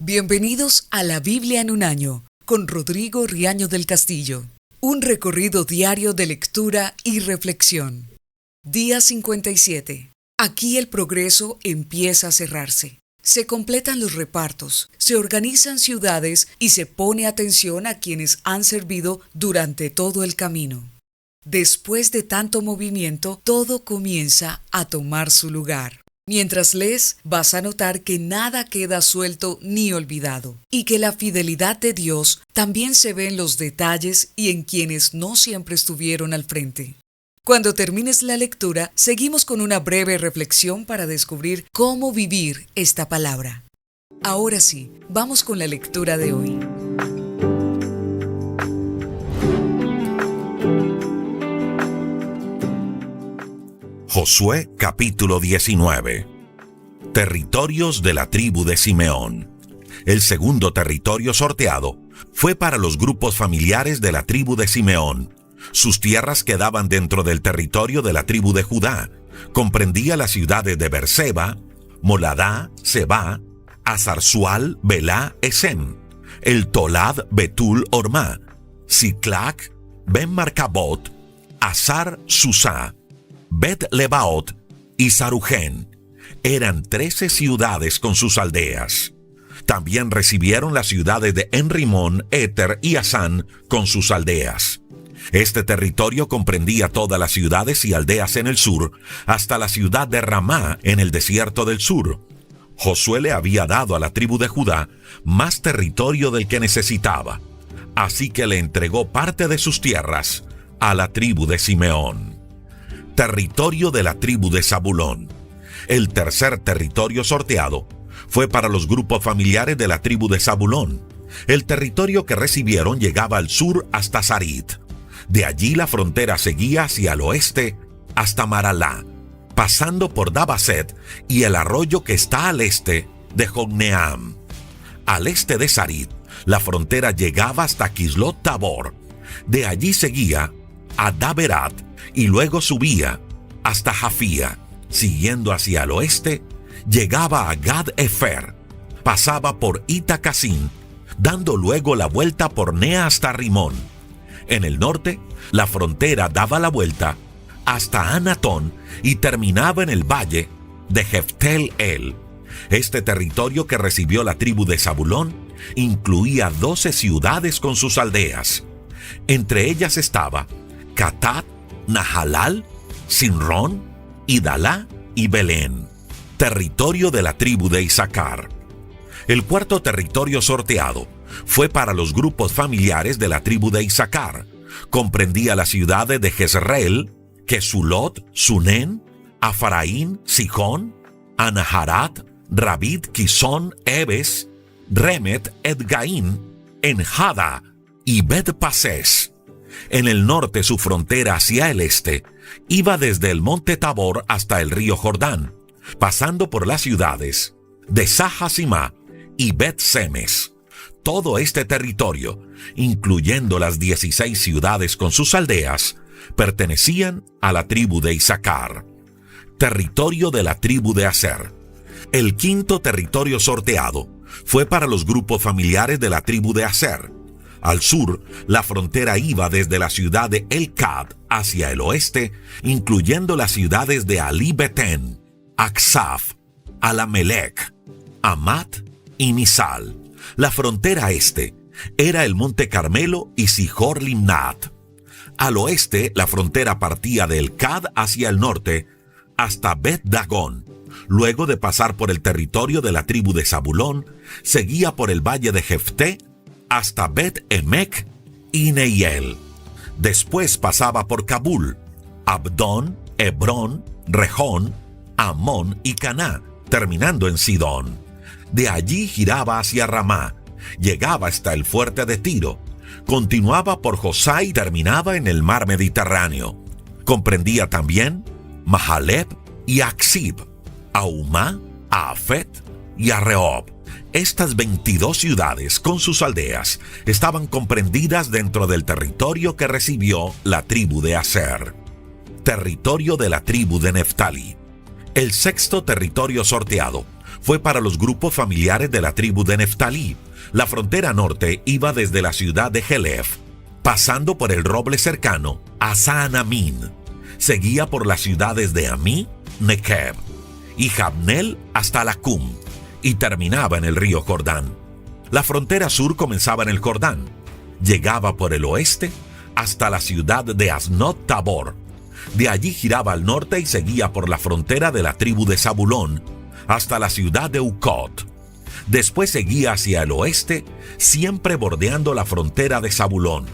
Bienvenidos a la Biblia en un año, con Rodrigo Riaño del Castillo. Un recorrido diario de lectura y reflexión. Día 57. Aquí el progreso empieza a cerrarse. Se completan los repartos, se organizan ciudades y se pone atención a quienes han servido durante todo el camino. Después de tanto movimiento, todo comienza a tomar su lugar. Mientras lees, vas a notar que nada queda suelto ni olvidado, y que la fidelidad de Dios también se ve en los detalles y en quienes no siempre estuvieron al frente. Cuando termines la lectura, seguimos con una breve reflexión para descubrir cómo vivir esta palabra. Ahora sí, vamos con la lectura de hoy. Josué capítulo 19. Territorios de la tribu de Simeón. El segundo territorio sorteado fue para los grupos familiares de la tribu de Simeón. Sus tierras quedaban dentro del territorio de la tribu de Judá. Comprendía las ciudades de Berseba, Moladá, Seba, Azarzual, Belá, Esem, el Tolad, Betul, Ormá, Siclac, Ben-Marcabot, Azar, Susá, Bet-Lebaot y Sarugén. Eran 13 ciudades con sus aldeas. También recibieron las ciudades de Enrimón, Éter y Asán con sus aldeas. Este territorio comprendía todas las ciudades y aldeas en el sur, hasta la ciudad de Ramá en el desierto del sur. Josué le había dado a la tribu de Judá más territorio del que necesitaba, así que le entregó parte de sus tierras a la tribu de Simeón. Territorio de la tribu de Zabulón. El tercer territorio sorteado fue para los grupos familiares de la tribu de Zabulón. El territorio que recibieron llegaba al sur hasta Sarit. De allí la frontera seguía hacia el oeste hasta Maralá, pasando por Dabaset y el arroyo que está al este de Jogneam. Al este de Sarit, la frontera llegaba hasta Kislot Tabor. De allí seguía a Daberat y luego subía hasta Jafía. Siguiendo hacia el oeste, llegaba a Gad-Efer, pasaba por Itacasín, dando luego la vuelta por Nea hasta Rimón. En el norte, la frontera daba la vuelta hasta Anatón y terminaba en el valle de Jeftel-El. Este territorio que recibió la tribu de Zabulón incluía 12 ciudades con sus aldeas. Entre ellas estaba Catat, Nahalal, Sinrón, Idalá y Belén. Territorio de la tribu de Isaacar. El cuarto territorio sorteado fue para los grupos familiares de la tribu de Isaacar. Comprendía las ciudades de Jezreel, Kesulot, Sunén, Afaraín, Sijón, Anaharat, Rabid, Kisón, Ebes, Remet, Edgaín, Enjada y Bet-Pasés. En el norte, su frontera hacia el este iba desde el monte Tabor hasta el río Jordán, pasando por las ciudades de Sahasimá y Bet-Semes. Todo este territorio, incluyendo las 16 ciudades con sus aldeas, pertenecían a la tribu de Isaacar. Territorio de la tribu de Aser. El quinto territorio sorteado fue para los grupos familiares de la tribu de Aser. Al sur, la frontera iba desde la ciudad de El-Cad hacia el oeste, incluyendo las ciudades de Ali-Betén, Aksaf, Alamelec, Amat y Misal. La frontera este era el monte Carmelo y Sijor Limnat. Al oeste, la frontera partía de El-Cad hacia el norte hasta Bet-Dagón. Luego de pasar por el territorio de la tribu de Zabulón, seguía por el valle de Jefté hasta Bet-Emek y Neiel. Después pasaba por Kabul, Abdón, Hebrón, Rejón, Amón y Caná, terminando en Sidón. De allí giraba hacia Ramá, llegaba hasta el fuerte de Tiro, continuaba por Josá y terminaba en el mar Mediterráneo. Comprendía también Mahaleb y Aksib, Aumá, Afet y Arreob. Estas 22 ciudades con sus aldeas estaban comprendidas dentro del territorio que recibió la tribu de Aser. Territorio de la tribu de Neftali. El sexto territorio sorteado fue para los grupos familiares de la tribu de Neftalí. La frontera norte iba desde la ciudad de Helef, pasando por el roble cercano a Saanamín. Seguía por las ciudades de Amí, Nequeb y Jabneel hasta Lacum y terminaba en el río Jordán. La frontera sur comenzaba en el Jordán, llegaba por el oeste hasta la ciudad de Asnot Tabor. De allí giraba al norte y seguía por la frontera de la tribu de Zabulón hasta la ciudad de Ucot. Después seguía hacia el oeste, siempre bordeando la frontera de Zabulón.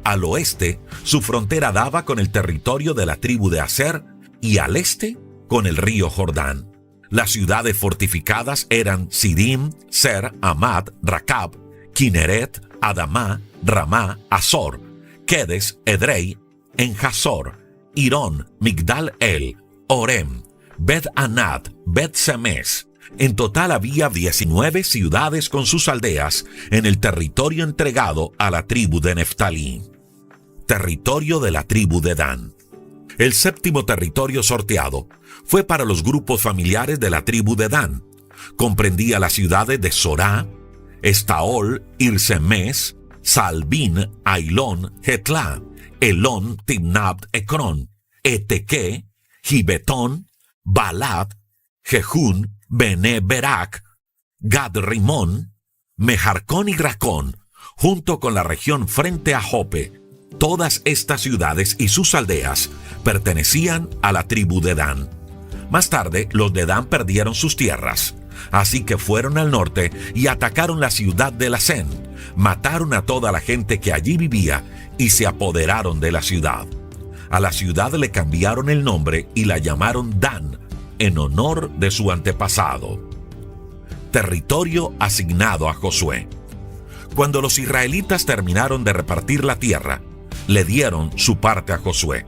Al oeste, su frontera daba con el territorio de la tribu de Aser y al este con el río Jordán. Las ciudades fortificadas eran Sidim, Ser, Amad, Rakab, Kineret, Adamá, Ramá, Azor, Kedes, Edrei, Enjasor, Irón, Migdal El, Orem, Bet Anat, Bet Semes. En total había 19 ciudades con sus aldeas en el territorio entregado a la tribu de Neftalí. Territorio de la tribu de Dan. El séptimo territorio sorteado fue para los grupos familiares de la tribu de Dan. Comprendía las ciudades de Sorá, Estaol, Irsemes, Saalbín, Ailón, Jetlá, Elón, Timnat, Ecrón, Eteque, Gibetón, Balat, Jejún, Bene Berak, Gad Rimón, Mejarcón y Racón, junto con la región frente a Jope. Todas estas ciudades y sus aldeas pertenecían a la tribu de Dan. Más tarde, los de Dan perdieron sus tierras, así que fueron al norte y atacaron la ciudad de Lasén, mataron a toda la gente que allí vivía y se apoderaron de la ciudad. A la ciudad le cambiaron el nombre y la llamaron Dan, en honor de su antepasado. Territorio asignado a Josué. Cuando los israelitas terminaron de repartir la tierra, le dieron su parte a Josué.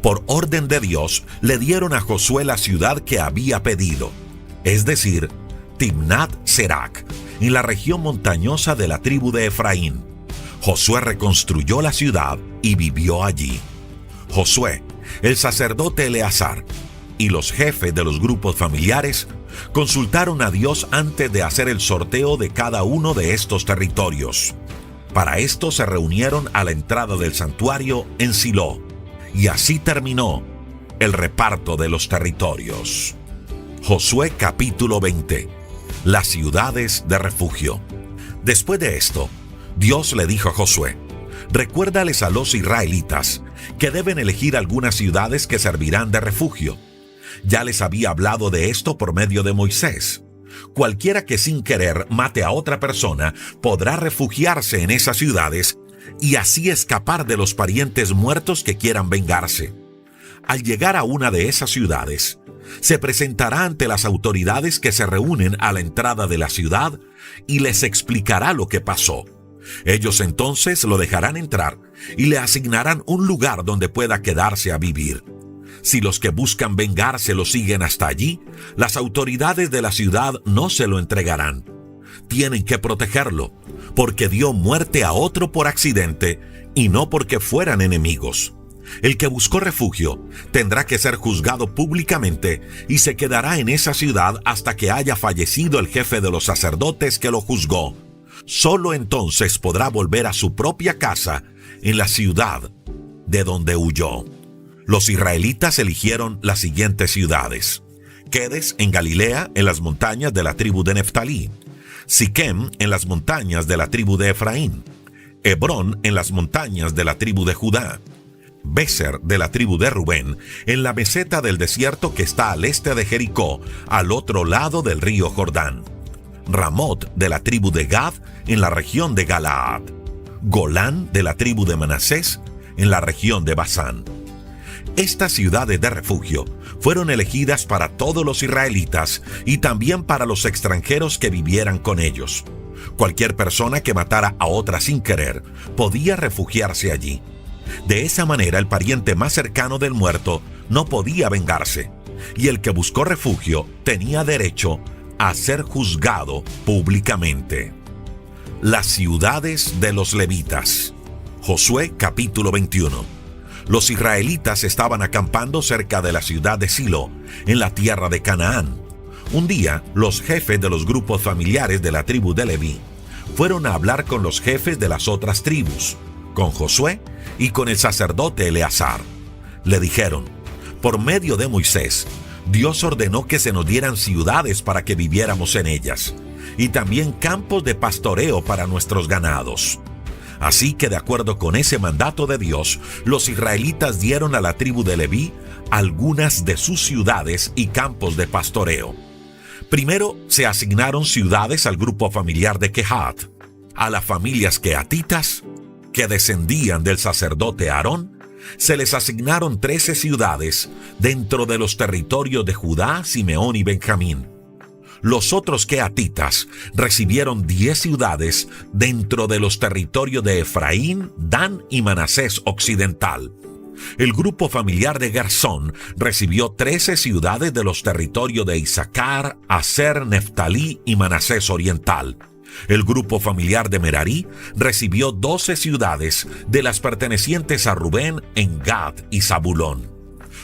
Por orden de Dios, le dieron a Josué la ciudad que había pedido, es decir, Timnat Serac, en la región montañosa de la tribu de Efraín. Josué reconstruyó la ciudad y vivió allí. Josué, el sacerdote Eleazar y los jefes de los grupos familiares consultaron a Dios antes de hacer el sorteo de cada uno de estos territorios. Para esto se reunieron a la entrada del santuario en Silo, y así terminó el reparto de los territorios. Josué capítulo 20. Las ciudades de refugio. Después de esto, Dios le dijo a Josué: recuérdales a los israelitas que deben elegir algunas ciudades que servirán de refugio. Ya les había hablado de esto por medio de Moisés. Cualquiera que sin querer mate a otra persona podrá refugiarse en esas ciudades y así escapar de los parientes muertos que quieran vengarse. Al llegar a una de esas ciudades, se presentará ante las autoridades que se reúnen a la entrada de la ciudad y les explicará lo que pasó. Ellos entonces lo dejarán entrar y le asignarán un lugar donde pueda quedarse a vivir. Si los que buscan vengarse lo siguen hasta allí, las autoridades de la ciudad no se lo entregarán. Tienen que protegerlo, porque dio muerte a otro por accidente y no porque fueran enemigos. El que buscó refugio tendrá que ser juzgado públicamente y se quedará en esa ciudad hasta que haya fallecido el jefe de los sacerdotes que lo juzgó. Solo entonces podrá volver a su propia casa en la ciudad de donde huyó. Los israelitas eligieron las siguientes ciudades: Kedes en Galilea, en las montañas de la tribu de Neftalí; Siquem en las montañas de la tribu de Efraín; Hebrón en las montañas de la tribu de Judá; Béser de la tribu de Rubén, en la meseta del desierto que está al este de Jericó, al otro lado del río Jordán; Ramot de la tribu de Gad, en la región de Galaad; Golán de la tribu de Manasés, en la región de Basán. Estas ciudades de refugio fueron elegidas para todos los israelitas y también para los extranjeros que vivieran con ellos. Cualquier persona que matara a otra sin querer podía refugiarse allí. De esa manera, el pariente más cercano del muerto no podía vengarse, y el que buscó refugio tenía derecho a ser juzgado públicamente. Las ciudades de los levitas. Josué capítulo 21. Los israelitas estaban acampando cerca de la ciudad de Silo, en la tierra de Canaán. Un día, los jefes de los grupos familiares de la tribu de Leví fueron a hablar con los jefes de las otras tribus, con Josué y con el sacerdote Eleazar. Le dijeron: por medio de Moisés, Dios ordenó que se nos dieran ciudades para que viviéramos en ellas, y también campos de pastoreo para nuestros ganados. Así que, de acuerdo con ese mandato de Dios, los israelitas dieron a la tribu de Leví algunas de sus ciudades y campos de pastoreo. Primero se asignaron ciudades al grupo familiar de Kehat. A las familias quehatitas, que descendían del sacerdote Aarón, se les asignaron 13 ciudades dentro de los territorios de Judá, Simeón y Benjamín. Los otros quehatitas recibieron 10 ciudades dentro de los territorios de Efraín, Dan y Manasés occidental. El grupo familiar de Gersón recibió 13 ciudades de los territorios de Issacar, Aser, Neftalí y Manasés oriental. El grupo familiar de Merarí recibió 12 ciudades de las pertenecientes a Rubén en Gad y Zabulón.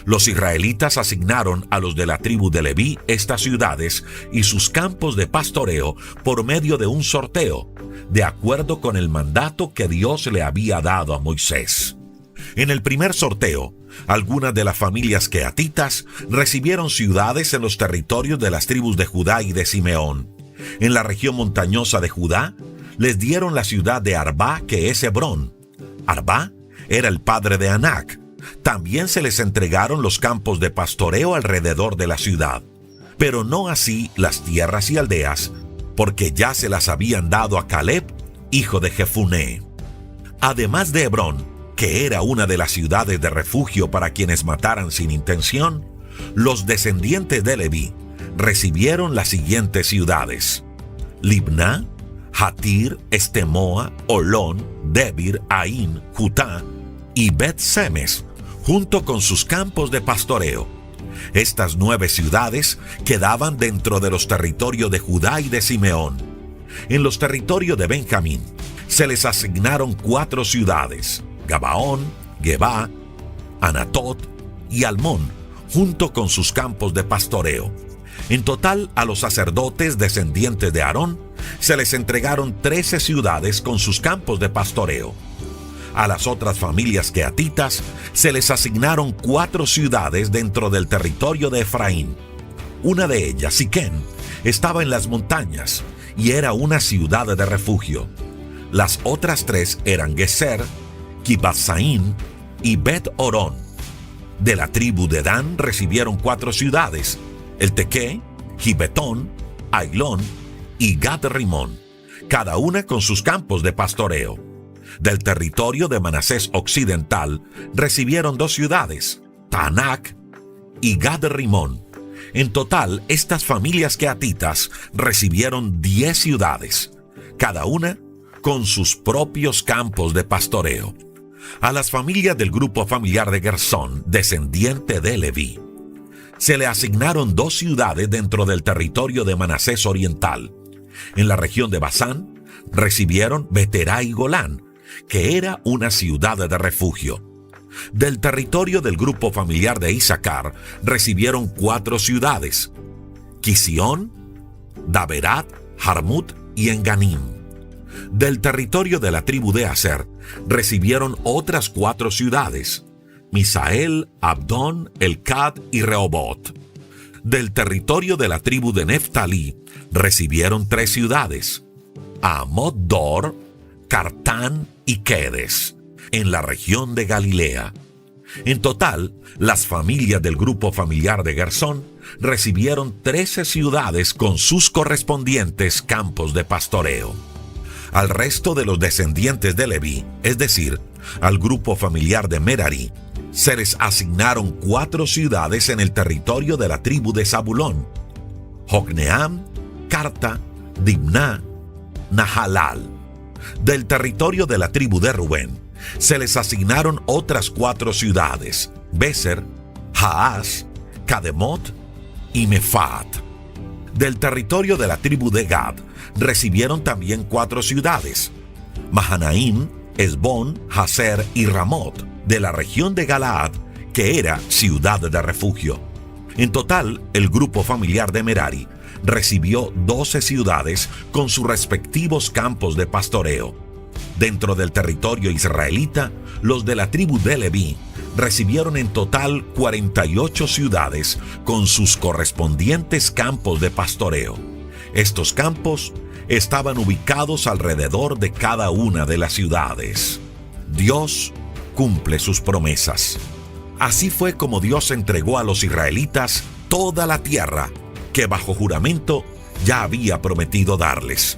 Los israelitas asignaron a los de la tribu de Leví estas ciudades y sus campos de pastoreo por medio de un sorteo, de acuerdo con el mandato que Dios le había dado a Moisés. En el primer sorteo, algunas de las familias quehatitas recibieron ciudades en los territorios de las tribus de Judá y de Simeón. En la región montañosa de Judá, les dieron la ciudad de Arbá, que es Hebrón. Arbá era el padre de Anac. También se les entregaron los campos de pastoreo alrededor de la ciudad, pero no así las tierras y aldeas, porque ya se las habían dado a Caleb, hijo de Jefuné. Además de Hebrón, que era una de las ciudades de refugio para quienes mataran sin intención, los descendientes de Leví recibieron las siguientes ciudades: Libná, Jatir, Estemoa, Olón, Debir, Aín, Jutá y Bet-Semes, junto con sus campos de pastoreo. Estas 9 ciudades quedaban dentro de los territorios de Judá y de Simeón. En los territorios de Benjamín se les asignaron 4 ciudades: Gabaón, Gebá, Anatot y Almón, junto con sus campos de pastoreo. En total, a los sacerdotes descendientes de Aarón se les entregaron 13 ciudades con sus campos de pastoreo. A las otras familias quehatitas se les asignaron 4 ciudades dentro del territorio de Efraín. Una de ellas, Siquén, estaba en las montañas y era una ciudad de refugio. Las otras 3 eran Geser, Kibbasaín y Bet-Orón. De la tribu de Dan recibieron 4 ciudades: el Tequé, Gibetón, Ailón y Gad-Rimón, cada una con sus campos de pastoreo. Del territorio de Manasés occidental recibieron 2 ciudades, Taanac y Gad-Rimón. En total, estas familias quehatitas recibieron 10 ciudades, cada una con sus propios campos de pastoreo. A las familias del grupo familiar de Gersón, descendiente de Leví, se le asignaron 2 ciudades dentro del territorio de Manasés oriental. En la región de Basán recibieron Beterá y Golán, que era una ciudad de refugio. Del territorio del grupo familiar de Issacar recibieron 4 ciudades: Quisión, Daberat, Jarmut y Enganim. Del territorio de la tribu de Aser recibieron otras 4 ciudades: Misael, Abdón, Elcad y Rehobot. Del territorio de la tribu de Neftalí recibieron 3 ciudades: Amot-Dor, Cartán y Quedes, en la región de Galilea. En total, las familias del grupo familiar de Gersón recibieron 13 ciudades con sus correspondientes campos de pastoreo. Al resto de los descendientes de Leví, es decir, al grupo familiar de Merarí, se les asignaron 4 ciudades en el territorio de la tribu de Zabulón: Jocneam, Carta, Dimná, Nahalal. Del territorio de la tribu de Rubén se les asignaron otras 4 ciudades: Beser, Jaaz, Cademot y Mefaat. Del territorio de la tribu de Gad recibieron también 4 ciudades: Mahanaim, Esbón, Jazer y Ramot. de la región de Galaad, que era ciudad de refugio. En total, el grupo familiar de Merari recibió 12 ciudades con sus respectivos campos de pastoreo. Dentro del territorio israelita, los de la tribu de Leví recibieron en total 48 ciudades con sus correspondientes campos de pastoreo. Estos campos estaban ubicados alrededor de cada una de las ciudades. Dios cumple sus promesas. Así fue como Dios entregó a los israelitas toda la tierra que bajo juramento ya había prometido darles.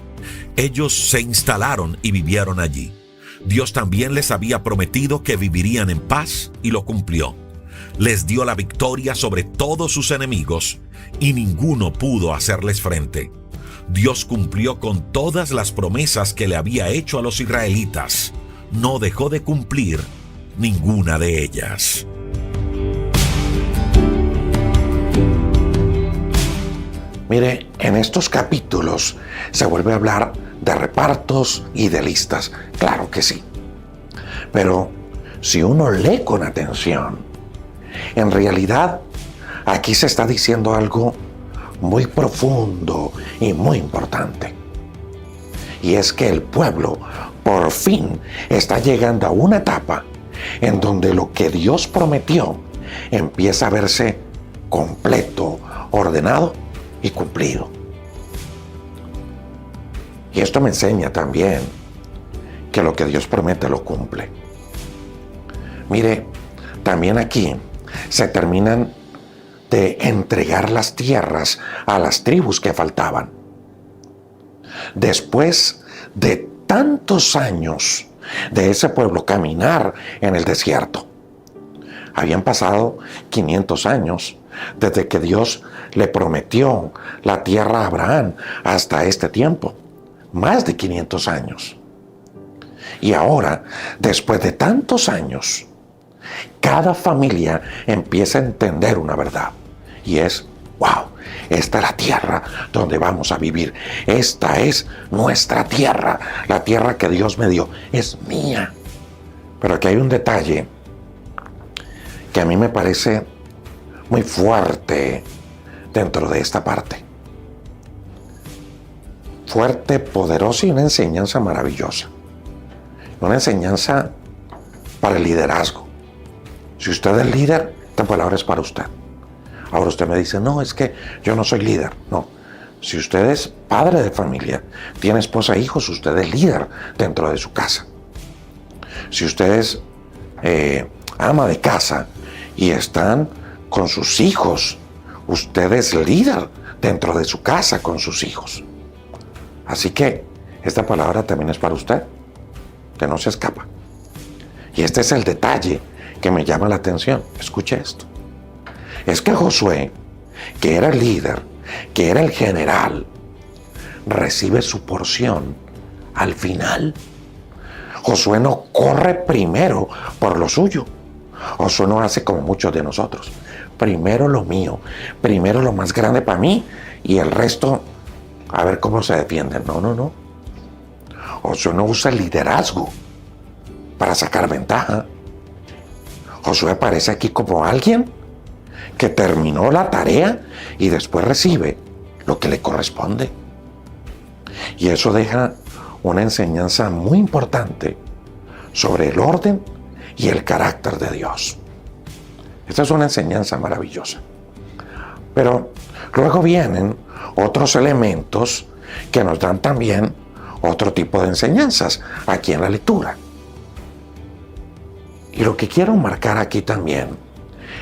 Ellos se instalaron y vivieron allí. Dios también les había prometido que vivirían en paz y lo cumplió. Les dio la victoria sobre todos sus enemigos y ninguno pudo hacerles frente. Dios cumplió con todas las promesas que le había hecho a los israelitas. No dejó de cumplir ninguna de ellas. Mire, en estos capítulos se vuelve a hablar de repartos y de listas. Claro que sí. Pero si uno lee con atención, en realidad aquí se está diciendo algo muy profundo y muy importante. Y es que el pueblo por fin está llegando a una etapa en donde lo que Dios prometió empieza a verse completo, ordenado y cumplido. Y esto me enseña también que lo que Dios promete lo cumple. Mire, también aquí se terminan de entregar las tierras a las tribus que faltaban. Después de tantos años de ese pueblo caminar en el desierto, habían pasado 500 años desde que Dios le prometió la tierra a Abraham hasta este tiempo. Más de 500 años. Y ahora, después de tantos años, cada familia empieza a entender una verdad. Y es, wow, esta es la tierra donde vamos a vivir. Esta es nuestra tierra. La tierra que Dios me dio es mía. Pero aquí hay un detalle que a mí me parece muy fuerte dentro de esta parte. Fuerte, poderosa y una enseñanza maravillosa. Una enseñanza para el liderazgo. Si usted es líder, esta palabra es para usted. Ahora usted me dice, no, es que yo no soy líder. No. Si usted es padre de familia, tiene esposa e hijos, usted es líder dentro de su casa. Si usted es ama de casa y están con sus hijos, usted es líder dentro de su casa con sus hijos. Así que esta palabra también es para usted, que no se escapa. Y este es el detalle que me llama la atención. Escuche esto. Es que Josué, que era el líder, que era el general, recibe su porción al final. Josué no corre primero por lo suyo. Josué no hace como muchos de nosotros. Primero lo mío, primero lo más grande para mí y el resto a ver cómo se defienden. No. Josué no usa el liderazgo para sacar ventaja. Josué aparece aquí como alguien que terminó la tarea y después recibe lo que le corresponde. Y eso deja una enseñanza muy importante sobre el orden y el carácter de Dios. Esta es una enseñanza maravillosa. Pero luego vienen otros elementos que nos dan también otro tipo de enseñanzas aquí en la lectura. Y lo que quiero marcar aquí también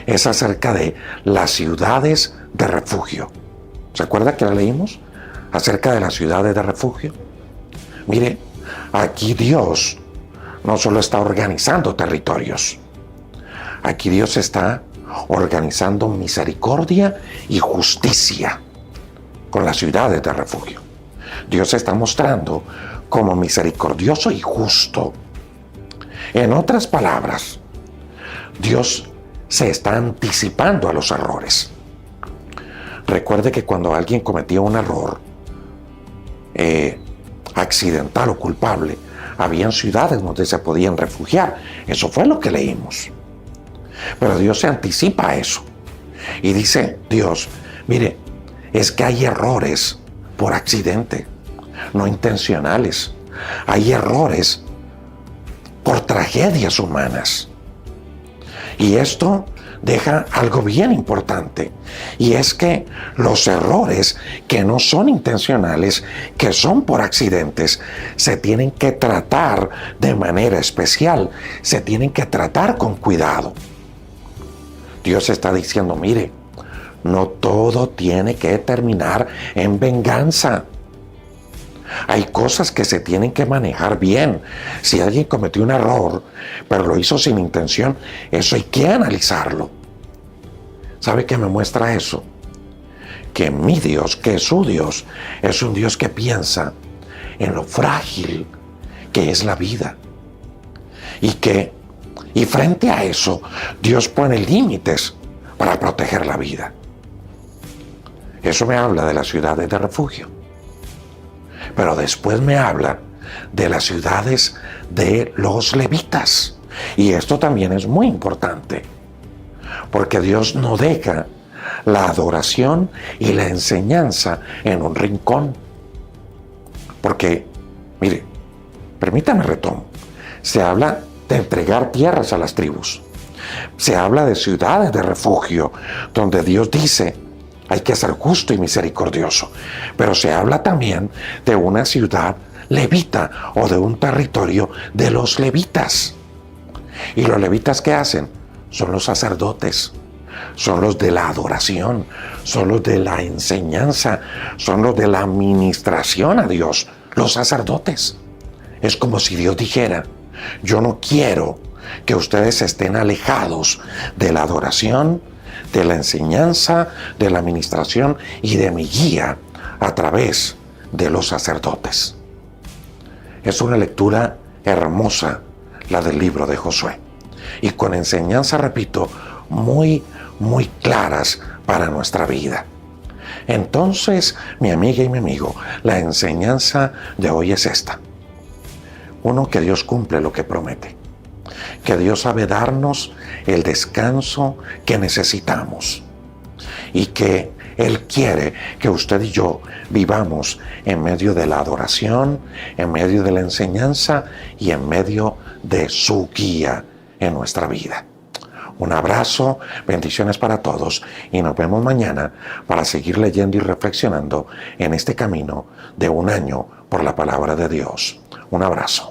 es acerca de las ciudades de refugio. ¿Se acuerda que la leímos? Acerca de las ciudades de refugio. Mire, aquí Dios no solo está organizando territorios. Aquí Dios está organizando misericordia y justicia con las ciudades de refugio. Dios se está mostrando como misericordioso y justo. En otras palabras, Dios se está anticipando a los errores. Recuerde que cuando alguien cometía un error accidental o culpable, habían ciudades donde se podían refugiar. Eso fue lo que leímos. Pero Dios se anticipa a eso. Y dice Dios, mire, es que hay errores por accidente, no intencionales. Hay errores por tragedias humanas. Y esto deja algo bien importante, y es que los errores que no son intencionales, que son por accidentes, se tienen que tratar de manera especial, se tienen que tratar con cuidado. Dios está diciendo, mire, no todo tiene que terminar en venganza. Hay cosas que se tienen que manejar bien. Si alguien cometió un error, pero lo hizo sin intención, eso hay que analizarlo. ¿Sabe qué me muestra eso? Que mi Dios, que su Dios, es un Dios que piensa en lo frágil que es la vida. Y frente a eso, Dios pone límites para proteger la vida. Eso me habla de las ciudades de refugio. Pero después me habla de las ciudades de los levitas. Y esto también es muy importante, porque Dios no deja la adoración y la enseñanza en un rincón. Porque, mire, permítame retomo, se habla de entregar tierras a las tribus. Se habla de ciudades de refugio, donde Dios dice, hay que ser justo y misericordioso. Pero se habla también de una ciudad levita o de un territorio de los levitas. ¿Y los levitas qué hacen? Son los sacerdotes, son los de la adoración, son los de la enseñanza, son los de la administración a Dios, los sacerdotes. Es como si Dios dijera, yo no quiero que ustedes estén alejados de la adoración, de la enseñanza, de la administración y de mi guía a través de los sacerdotes. Es una lectura hermosa la del libro de Josué, y con enseñanza, repito, muy claras para nuestra vida. Entonces, mi amiga y mi amigo, la enseñanza de hoy es esta. Uno, que Dios cumple lo que promete, que Dios sabe darnos el descanso que necesitamos, y que Él quiere que usted y yo vivamos en medio de la adoración, en medio de la enseñanza y en medio de su guía en nuestra vida. Un abrazo, bendiciones para todos, y nos vemos mañana para seguir leyendo y reflexionando en este camino de un año por la palabra de Dios. Un abrazo.